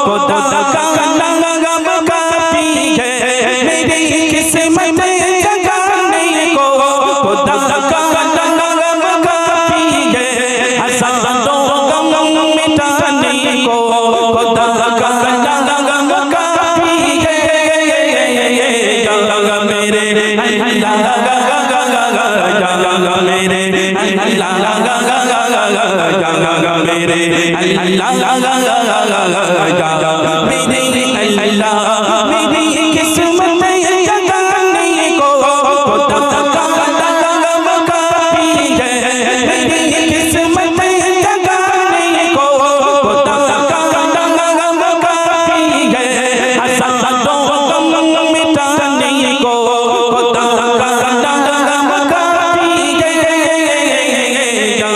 खुदा का नाम काफी है मेरी किस्मत जगाने को, खुदा का नाम काफी है हज़ारों गम मिटाने को, खुदा का नाम काफी है या मेरे अल्लाह मेरे अल्लाह मेरे अल्लाह मेरी किस्मत जगाने को, खुदा का नाम काफी है मेरी किस्मत जगाने को, खुदा का नाम काफी है हज़ारों गम मिटाने को, खुदा का नाम काफी है या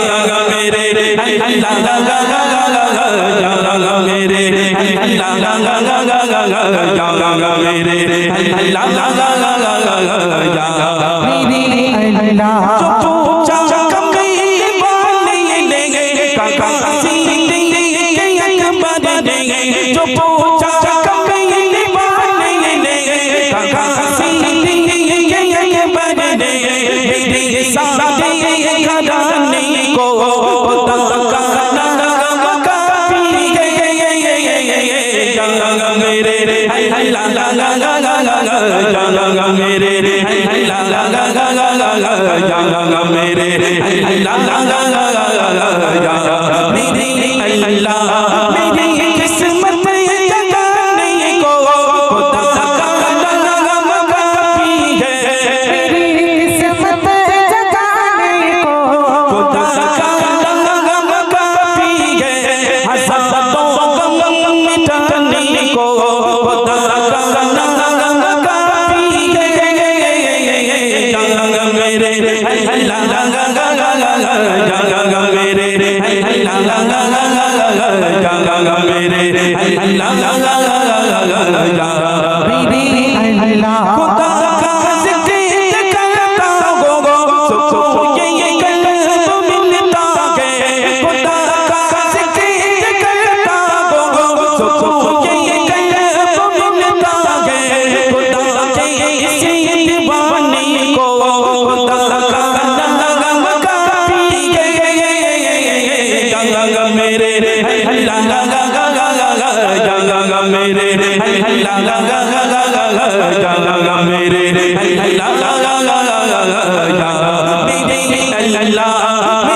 मेरे अल्लाह मेरे अल्लाह जो पूछा कभी वाले लेंगे काका सीने के अकबर देंगे, जो पूछा कभी वाले लेंगे काका सीने के अकबर देंगे मेरे सारे घराने को, खुदा का नाम काफी है या मेरे अल्लाह मेरे अल्लाह मेरे अल्लाह मेरी किस्मत जगाने को, खुदा का नाम काफी है मेरी किस्मत जगाने को, खुदा का नाम काफी है हज़ारों गम मिटाने को, खुदा का नाम काफी है या मेरे अल्लाह मेरे अल्लाह खुदा का ज़िक्र करता हो ये कल्ब मिलता है, खुदा का ज़िक्र करता हो ये कल्ब मिलता है, खुदा के इसी दीवाने को, खुदा का नाम काफी है या मेरे अल्लाह मेरे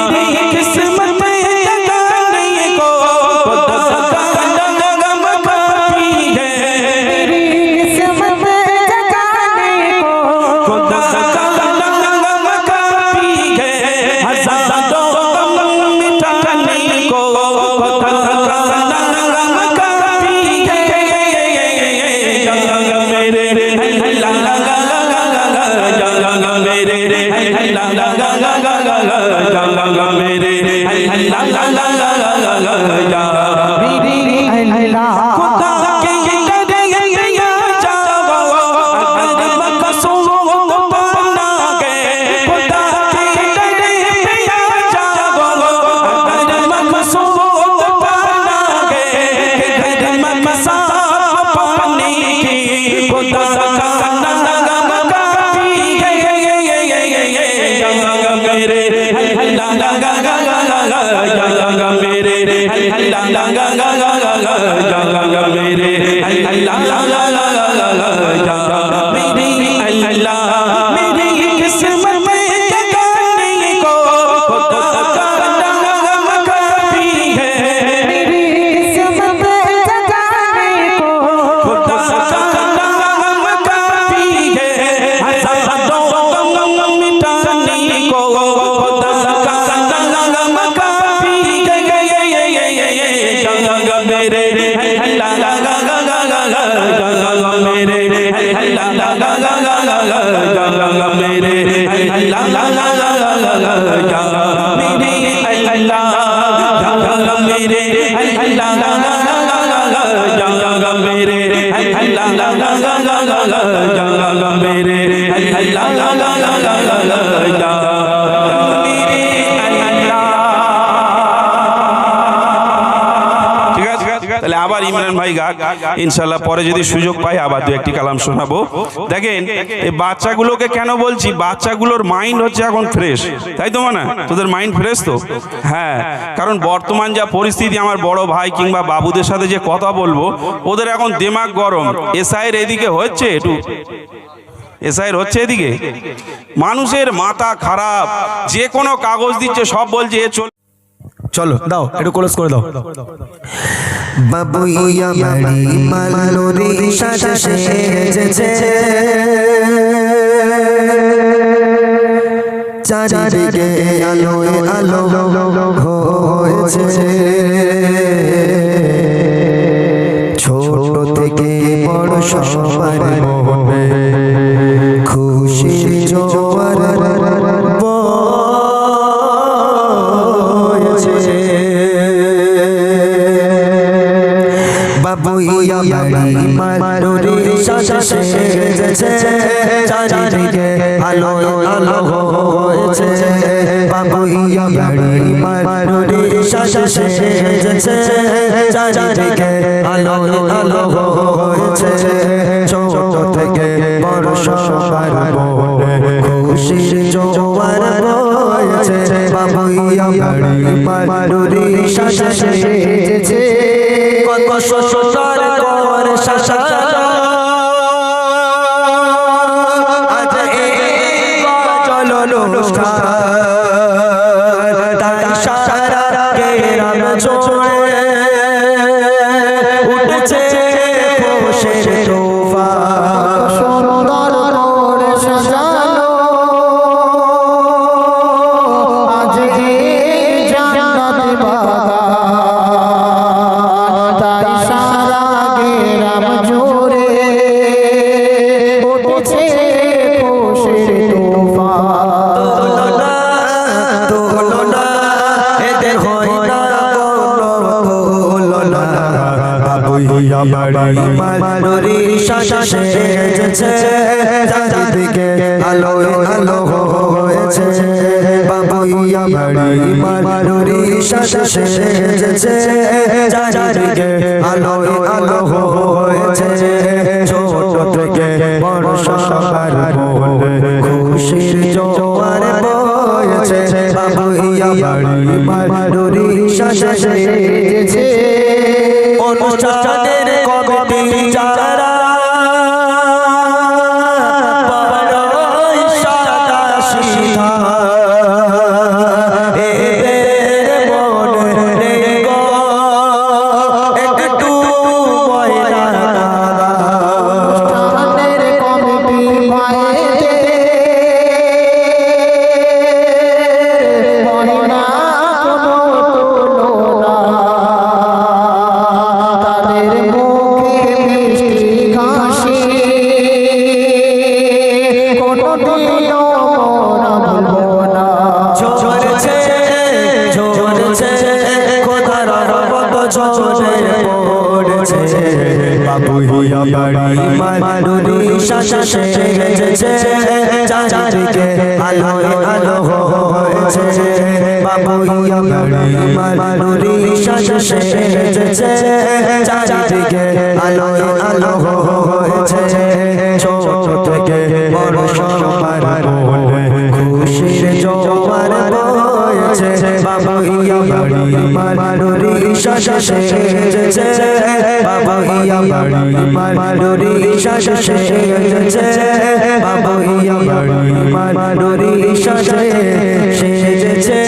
मेरी किस्मत जगाने को, खुदा का नाम काफी है मेरी किस्मत जगाने को, खुदा का नाम काफी है हज़ारों गम मिटाने को, खुदा का नाम काफी है या मेरे अल्लाह मेरे अल्लाह खुदा के दरिया जाओ अगर मकसूद पाना गए, खुदा के दरिया जाओ अगर मकसूद पाना गए, घर मकसाद पाने की, खुदा का नाम काफी है या मेरे अल्लाह मेरे मेरी किस्मत जगाने को, खुदा का नाम काफी है मेरी किस्मत जगाने को, खुदा का नाम काफी है हज़ारों गम मिटाने को, खुदा का नाम काफी है या मेरे তাহলে আবার ইমরান ভাই গাক, ইনশাআল্লাহ পরে যদি সুযোগ পাই আবার দু একটি কালাম শোনাবো। দেখেন এই বাচ্চাগুলোকে কেন বলছি, বাচ্চাগুলোর মাইন্ড হচ্ছে এখন ফ্রেশ, তাই তো মানে তোদের মাইন্ড ফ্রেশ তো? হ্যাঁ, কারণ বর্তমান যা পরিস্থিতি, আমার বড় ভাই কিংবা বাবুদের সাথে যে কথা বলবো, ওদের এখন দিমাগ গরম। এসআইয়ের এদিকে হচ্ছে একটু, এসআইয়ের হচ্ছে এদিকে, মানুষের মাথা খারাপ, যে কোনো কাগজ দিচ্ছে সব বলছে এ চল। চলো দাও একটু ক্লোজ করে দাও। বাবুইয়া বাড়ি মালোরি সাজে সেজেছে, চারিদিকে আলো আলো হয়েছে, ছোট থেকে বড় সবার মনে খুশির জোয়ার বয়েছে। বাবুইয়া বাড়ি মালোরি সাজে সেজেছে, চারিদিকে আলো আলো হয়েছে। বাবুইয়া বাড়ি মালোরি সাজে সেজেছে, চারিদিকে আলো আলো হয়েছে, ছোট থেকে বড় সবার মনে খুশির জোয়ার বয়েছে। বাবুইয়া বাড়ি মালোরি সাজে সেজেছে, কত সুন্দর করে সাজা আজ এই চলো অনুষ্ঠান, তাই সারা গ্রাম জুড়ে উঠেছে খুশির তুফান। সুন্দর করে সাজানো আজ এই জান্নাতি বাগান, তাই সারা গ্রাম জুড়ে উঠেছে খুশির তুফান। তুলনা এদের হয় না কোনো তুলনা। বাবুইয়া বাড়ি মালোরি সাজে সেজেছে, চারিদিকে আলো আলো হয়েছে। বাবুইয়া বাড়ি মালোরি সাজে সেজেছে, চারিদিকে আলো আলো হয়েছে, ছোট থেকে বড় সবার মনে খুশির জোয়ার বয়েছে। বাবুইয়া বাড়ি মালোরি সাজে সেজেছে, অনুষ্ঠানের কমিটি যারা বড়ই সাদা সিধা, এদের মনে নেই গো একটু ময়লা দাদা। অনুষ্ঠানের কমিটি ভাইদের হয় না কোনো তুলনা, তাদের মুখে মিষ্টি হাসি কোনোদিনও মোরা ভুলবো না। ঝরেছে ঝরেছে খোদার রহমত ঝরে পড়েছে। বাবুইয়া বাড়ি মালোরি সাজে সেজেছে, চারিদিকে আলো আলো হয়েছে। বাবুইয়া বাড়ি মালোরি সাজে সেজেছে, চারিদিকে আলো আলো হয়েছে, ছোট থেকে বড় সবার মনে খুশির জোয়ার বয়েছে। বাবুইয়া বাড়ি মালোরি সাজে সেজেছে, বাবুইয়া বাড়ি মালোরি সাজে সেজেছে, বাবুইয়া বাড়ি মালোরি সাজে সেজেছে।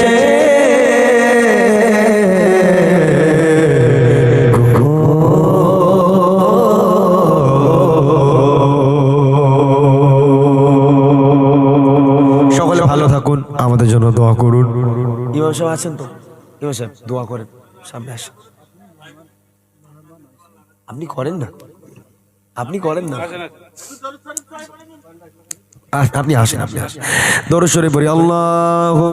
সকলে ভালো থাকুন, আমাদের জন্য দোয়া করুন। ইমাম সাহেব আছেন তো? ইমাম সাহেব দোয়া করেন, সামনে আসেন। আপনি করেন না, আপনি করেন না, আপনি আসেন, আপনি আসেন। দরুদ শরীফ পড়ি। আল্লাহু